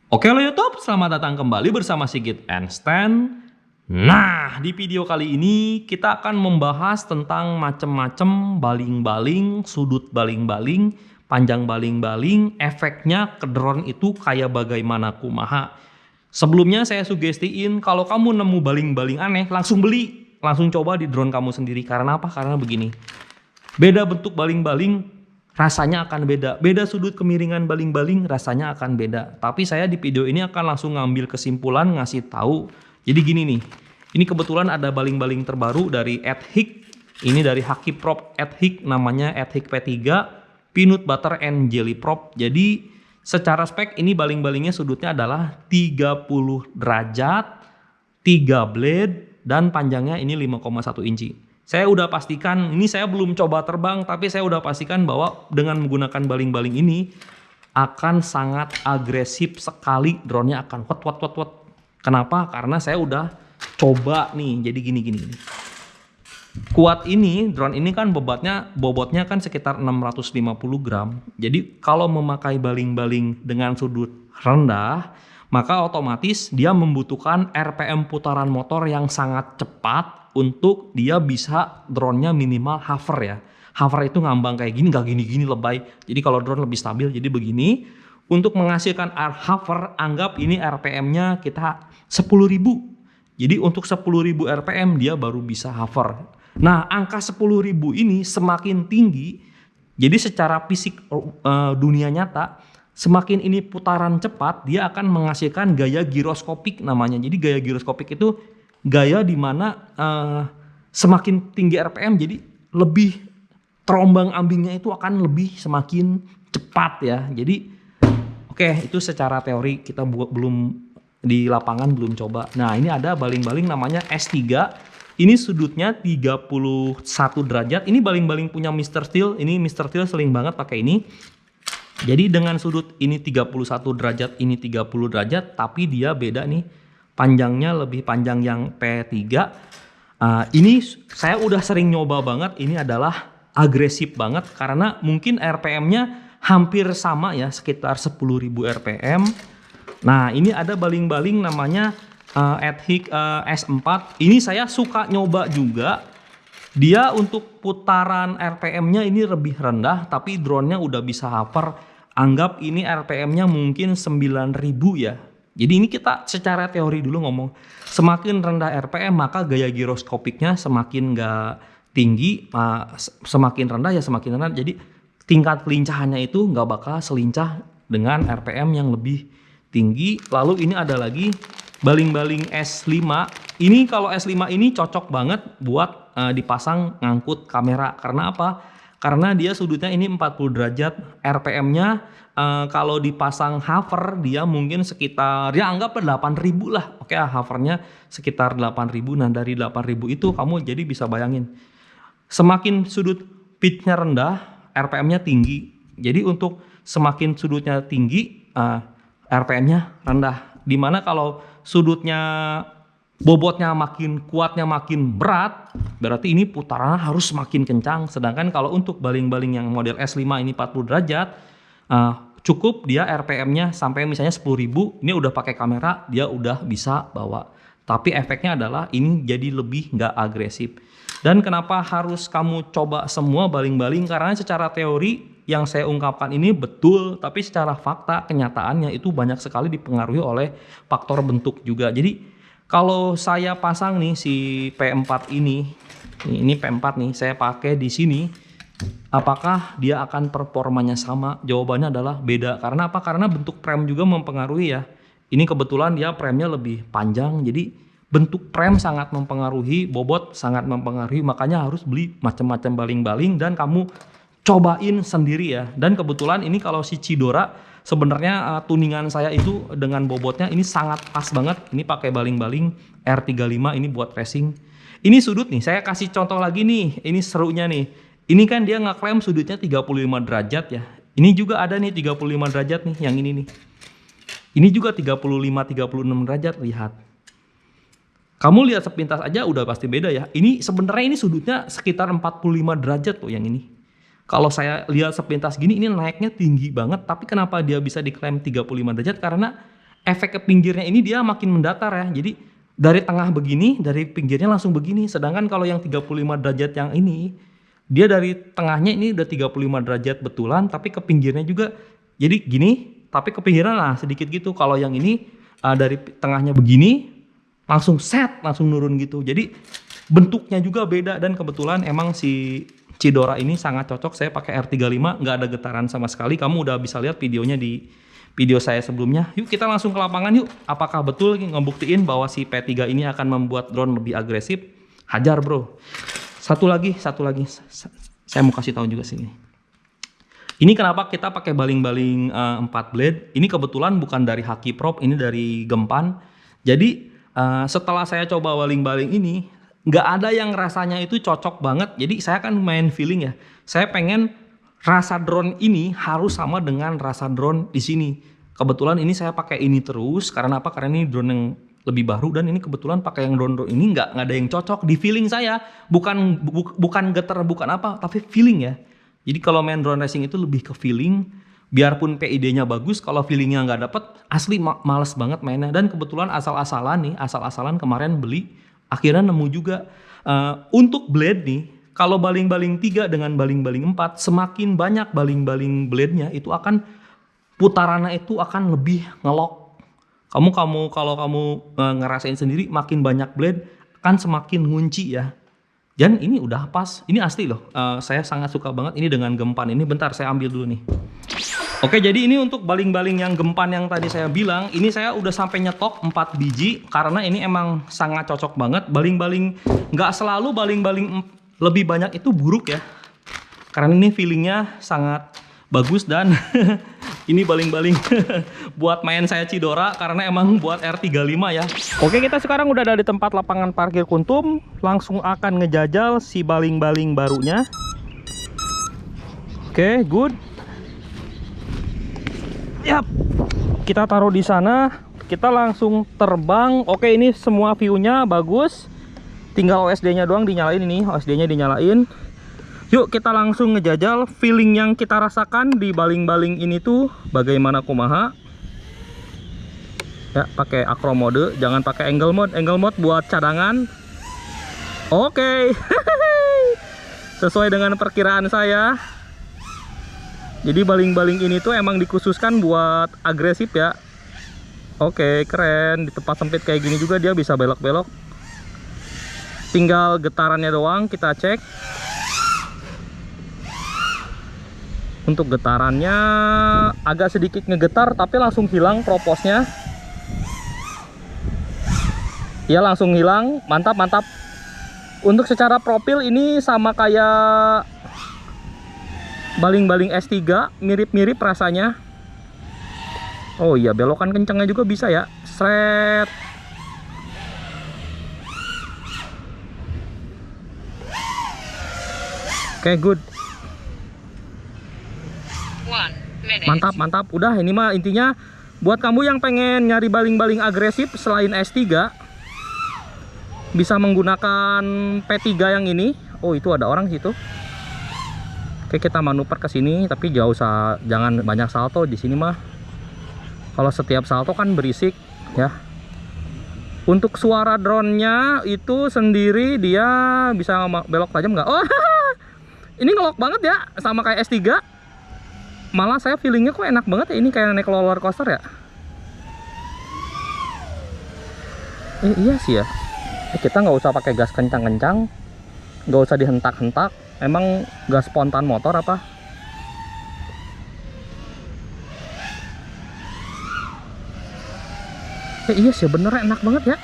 Oke lo YouTube, selamat datang kembali bersama Sigit and Stan. Nah, di video kali ini kita akan membahas tentang macam-macam baling-baling, sudut baling-baling, panjang baling-baling, efeknya ke drone itu kayak bagaimana kumaha. Sebelumnya saya sugestiin kalau kamu nemu baling-baling aneh, langsung beli, langsung coba di drone kamu sendiri. Karena apa? Karena begini, beda bentuk baling-baling rasanya akan beda. Beda sudut kemiringan baling-baling rasanya akan beda. Tapi saya di video ini akan langsung ngambil kesimpulan, ngasih tahu. Jadi gini nih. Ini kebetulan ada baling-baling terbaru dari Adhik. Ini dari Haki Prop Adhik, namanya Adhik P3 Peanut Butter and Jelly Prop. Jadi secara spek ini baling-balingnya sudutnya adalah 30 derajat, 3 blade, dan panjangnya ini 5,1 inci. Saya udah pastikan, ini saya belum coba terbang, tapi saya udah pastikan bahwa dengan menggunakan baling-baling ini akan sangat agresif sekali, drone-nya akan wat. Kenapa? Karena saya udah coba nih, jadi gini. Kuat ini, drone ini kan bobotnya kan sekitar 650 gram. Jadi kalau memakai baling-baling dengan sudut rendah, maka otomatis dia membutuhkan RPM putaran motor yang sangat cepat untuk dia bisa drone-nya minimal hover ya. Hover itu ngambang kayak gini, gak gini-gini lebay. Jadi kalau drone lebih stabil, jadi begini. Untuk menghasilkan hover, anggap ini RPM-nya kita 10.000. Jadi untuk 10.000 RPM dia baru bisa hover. Nah, angka 10.000 ini semakin tinggi, jadi secara fisik dunia nyata, semakin ini putaran cepat, dia akan menghasilkan gaya giroskopik namanya. Jadi gaya giroskopik itu gaya dimana semakin tinggi RPM, jadi lebih terombang ambingnya itu akan lebih semakin cepat ya. Jadi oke, itu secara teori, kita belum di lapangan belum coba. Nah, ini ada baling-baling namanya S3. Ini sudutnya 31 derajat. Ini baling-baling punya Mr. Steel. Ini Mr. Steel sering banget pakai ini. Jadi dengan sudut ini 31 derajat, ini 30 derajat, tapi dia beda nih. Panjangnya lebih panjang yang P3. Ini saya udah sering nyoba banget. Ini adalah agresif banget karena mungkin RPM-nya hampir sama ya, sekitar 10.000 RPM. Nah, ini ada baling-baling namanya Adhik S4. Ini saya suka nyoba juga. Dia untuk putaran RPM-nya ini lebih rendah, tapi drone-nya udah bisa hover. Anggap ini RPM-nya mungkin 9.000 ya. Jadi ini kita secara teori dulu ngomong. Semakin rendah RPM maka gaya giroskopiknya semakin nggak tinggi. Semakin rendah ya semakin rendah. Jadi tingkat kelincahannya itu nggak bakal selincah dengan RPM yang lebih tinggi. Lalu ini ada lagi baling-baling S5. Ini kalau S5 ini cocok banget buat dipasang ngangkut kamera. Karena apa? Karena dia sudutnya ini 40 derajat. RPM-nya kalau dipasang hover dia mungkin sekitar ya anggap 8.000 lah. Oke, hovernya sekitar 8.000. Nah, dari 8.000 itu kamu jadi bisa bayangin. Semakin sudut pitch-nya rendah, RPM-nya tinggi. Jadi untuk semakin sudutnya tinggi, RPM-nya rendah. Dimana kalau sudutnya bobotnya makin kuatnya makin berat, berarti ini putarannya harus semakin kencang. Sedangkan kalau untuk baling-baling yang model S5 ini 40 derajat, cukup dia RPM-nya sampai misalnya 10.000, ini udah pakai kamera, dia udah bisa bawa. Tapi efeknya adalah ini jadi lebih nggak agresif. Dan kenapa harus kamu coba semua baling-baling? Karena secara teori yang saya ungkapkan ini betul, tapi secara fakta kenyataannya itu banyak sekali dipengaruhi oleh faktor bentuk juga. Jadi kalau saya pasang nih si P4 ini P4 nih, saya pakai di sini, apakah dia akan performanya sama? Jawabannya adalah beda. Karena apa? Karena bentuk frame juga mempengaruhi ya. Ini kebetulan dia frame-nya lebih panjang, jadi bentuk frame sangat mempengaruhi, bobot sangat mempengaruhi, makanya harus beli macam-macam baling-baling dan kamu cobain sendiri ya. Dan kebetulan ini kalau si Chidora sebenarnya tuningan saya itu dengan bobotnya ini sangat pas banget. Ini pakai baling-baling R35 ini buat racing. Ini sudut nih, saya kasih contoh lagi nih. Ini serunya nih. Ini kan dia ngeklaim sudutnya 35 derajat ya. Ini juga ada nih 35 derajat nih, yang ini nih. Ini juga 35-36 derajat, lihat. Kamu lihat sepintas aja udah pasti beda ya. Ini sebenarnya ini sudutnya sekitar 45 derajat loh yang ini. Kalau saya lihat sepintas gini, ini naiknya tinggi banget. Tapi kenapa dia bisa diklaim 35 derajat? Karena efek ke pinggirnya ini dia makin mendatar ya. Jadi dari tengah begini, dari pinggirnya langsung begini. Sedangkan kalau yang 35 derajat yang ini, dia dari tengahnya ini udah 35 derajat betulan, tapi ke pinggirnya juga jadi gini, tapi ke pinggirnya lah sedikit gitu. Kalau yang ini dari tengahnya begini, langsung set, langsung nurun gitu. Jadi bentuknya juga beda, dan kebetulan emang si Cidora ini sangat cocok. Saya pakai R35, nggak ada getaran sama sekali. Kamu udah bisa lihat videonya di video saya sebelumnya. Yuk kita langsung ke lapangan yuk. Apakah betul ngebuktiin bahwa si P3 ini akan membuat drone lebih agresif? Hajar bro. Satu lagi. Saya mau kasih tahu juga sini. Ini kenapa kita pakai baling-baling 4 blade. Ini kebetulan bukan dari Haki Prop, ini dari Gempan. Jadi setelah saya coba baling-baling ini, nggak ada yang rasanya itu cocok banget. Jadi saya kan main feeling ya. Saya pengen rasa drone ini harus sama dengan rasa drone di sini. Kebetulan ini saya pakai ini terus. Karena apa? Karena ini drone yang lebih baru, dan ini kebetulan pakai yang drone ini nggak ada yang cocok di feeling saya. Bukan getar, bukan apa, tapi feeling ya. Jadi kalau main drone racing itu lebih ke feeling. Biarpun PID-nya bagus, kalau feelingnya nggak dapet, asli males banget mainnya. Dan kebetulan asal-asalan kemarin beli, akhirnya nemu juga. Untuk blade nih, kalau baling-baling 3 dengan baling-baling 4, semakin banyak baling-baling blade-nya itu akan putarannya itu akan lebih ngelok. Kalau kamu ngerasain sendiri, makin banyak blade akan semakin ngunci ya. Dan ini udah pas, ini asli loh. Saya sangat suka banget ini dengan Gempan ini. Bentar saya ambil dulu nih. Oke, jadi ini untuk baling-baling yang Gempan yang tadi saya bilang, ini saya udah sampai nyetok 4 biji karena ini emang sangat cocok banget. Baling-baling, nggak selalu baling-baling lebih banyak itu buruk ya, karena ini feelingnya sangat bagus. Dan ini baling-baling buat main saya Cidora, karena emang buat R35 ya. Oke, kita sekarang udah ada di tempat lapangan parkir Kuntum, langsung akan ngejajal si baling-baling barunya. Oke, good. Yap, kita taruh di sana, kita langsung terbang. Oke, ini semua view-nya bagus. Tinggal OSD-nya doang dinyalain ini, OSD-nya dinyalain. Yuk kita langsung ngejajal feeling yang kita rasakan di baling-baling ini tuh bagaimana kumaha. Ya, pakai acro mode, jangan pakai angle mode. Angle mode buat cadangan. Oke. Sesuai dengan perkiraan saya. Jadi baling-baling ini tuh emang dikhususkan buat agresif ya. Oke, keren. Di tempat sempit kayak gini juga dia bisa belok-belok. Tinggal getarannya doang kita cek. Untuk getarannya agak sedikit ngegetar, tapi langsung hilang proposnya. Ya, langsung hilang. Mantap. Untuk secara profil ini sama kayak baling-baling S3, mirip-mirip rasanya. Oh iya, belokan kencangnya juga bisa ya. Sret. Oke, good. Mantap. Udah, ini mah intinya buat kamu yang pengen nyari baling-baling agresif selain S3, bisa menggunakan P3 yang ini. Oh, itu ada orang situ. Oke, kita manuver ke sini, tapi jangan banyak salto di sini mah. Kalau setiap salto kan berisik ya. Untuk suara drone-nya itu sendiri dia bisa belok tajam nggak? Oh, ini ngelok banget ya, sama kayak S3. Malah saya feelingnya kok enak banget ya, ini kayak naik roller coaster ya. Iya sih ya. Kita nggak usah pakai gas kencang-kencang, nggak usah dihentak-hentak. Emang gas spontan motor apa? Iya sih, bener enak banget ya.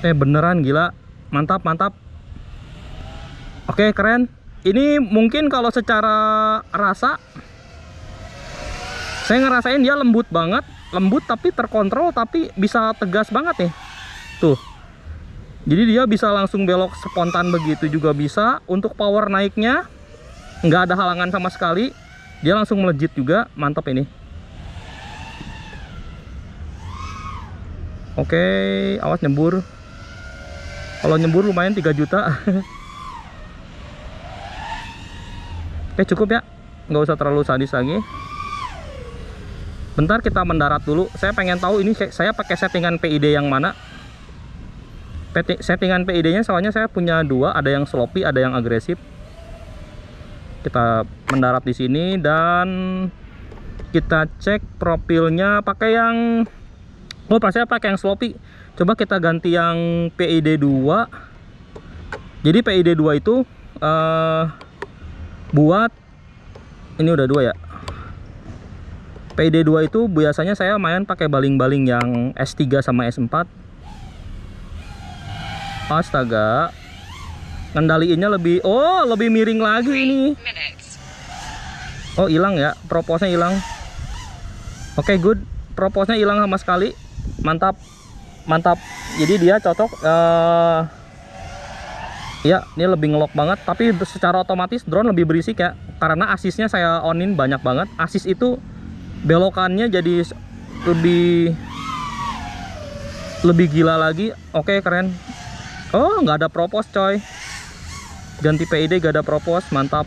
Beneran gila, mantap. Oke, keren. Ini mungkin kalau secara rasa saya ngerasain dia lembut banget, lembut tapi terkontrol, tapi bisa tegas banget nih. Tuh. Jadi dia bisa langsung belok spontan begitu juga bisa. Untuk power naiknya nggak ada halangan sama sekali. Dia langsung melejit juga, mantap ini. Oke, awas nyembur. Kalau nyembur lumayan 3 juta. Oke, cukup ya, nggak usah terlalu sadis lagi. Bentar, kita mendarat dulu. Saya pengen tahu ini saya pakai settingan PID yang mana. Settingan PID nya soalnya saya punya dua, ada yang sloppy, ada yang agresif. Kita mendarat di sini dan kita cek profilnya pakai yang saya pakai yang sloppy. Coba kita ganti yang PID 2. Jadi PID 2 itu buat ini udah 2 ya. PID 2 itu biasanya saya main pakai baling-baling yang S3 sama S4. Astaga, ngendaliinnya lebih miring lagi ini. Oh, hilang ya, proposnya hilang. Oke, good, proposnya hilang sama sekali. Mantap, mantap. Jadi dia cocok. Ya, ini lebih ngelok banget. Tapi secara otomatis drone lebih berisik ya, karena asisnya saya onin banyak banget. Asis itu belokannya jadi lebih gila lagi. Oke, keren. Oh, nggak ada propose coy. Ganti PID gak ada propose, mantap.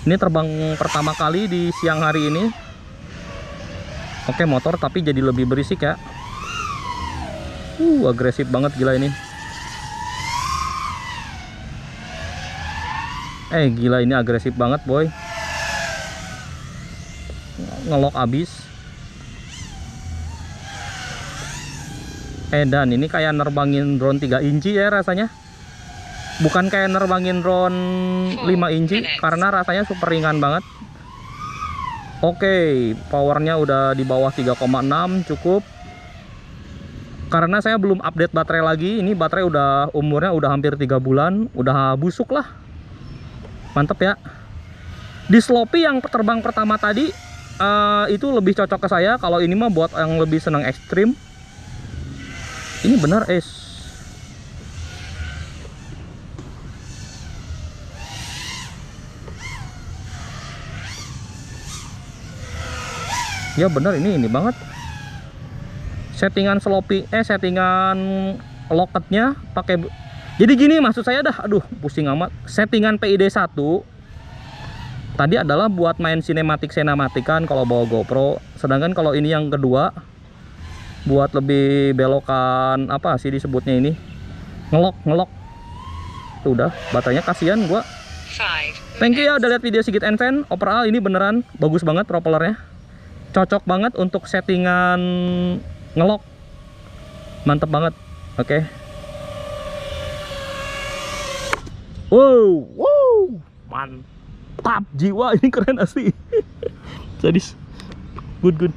Ini terbang pertama kali di siang hari ini. Oke, motor tapi jadi lebih berisik ya. Agresif banget gila ini. Gila ini agresif banget boy. Ngelok abis. Dan ini kayak nerbangin drone 3 inci ya rasanya. Bukan kayak nerbangin drone 5 inci, karena rasanya super ringan banget. Oke, powernya udah di bawah 3,6, cukup. Karena saya belum update baterai lagi. Ini baterai udah umurnya udah hampir 3 bulan, udah busuk lah. Mantep ya. Di sloppy yang terbang pertama tadi itu lebih cocok ke saya. Kalau ini mah buat yang lebih senang ekstrim. Ini benar ya benar, ini banget. Settingan sloppy, settingan loketnya pakai. Jadi gini maksud saya dah, aduh pusing amat. Settingan PID 1 tadi adalah buat main sinematikan kalau bawa GoPro. Sedangkan kalau ini yang kedua buat lebih belokan, apa sih disebutnya ini, ngelok. Tuh udah, baterainya kasihan gua. Thank you ya udah lihat video Sigit and Fan. Overall ini beneran bagus banget propellernya. Cocok banget untuk settingan ngelok. Mantep banget. Oke. Wow, mantap jiwa, ini keren asli. Sadis, good.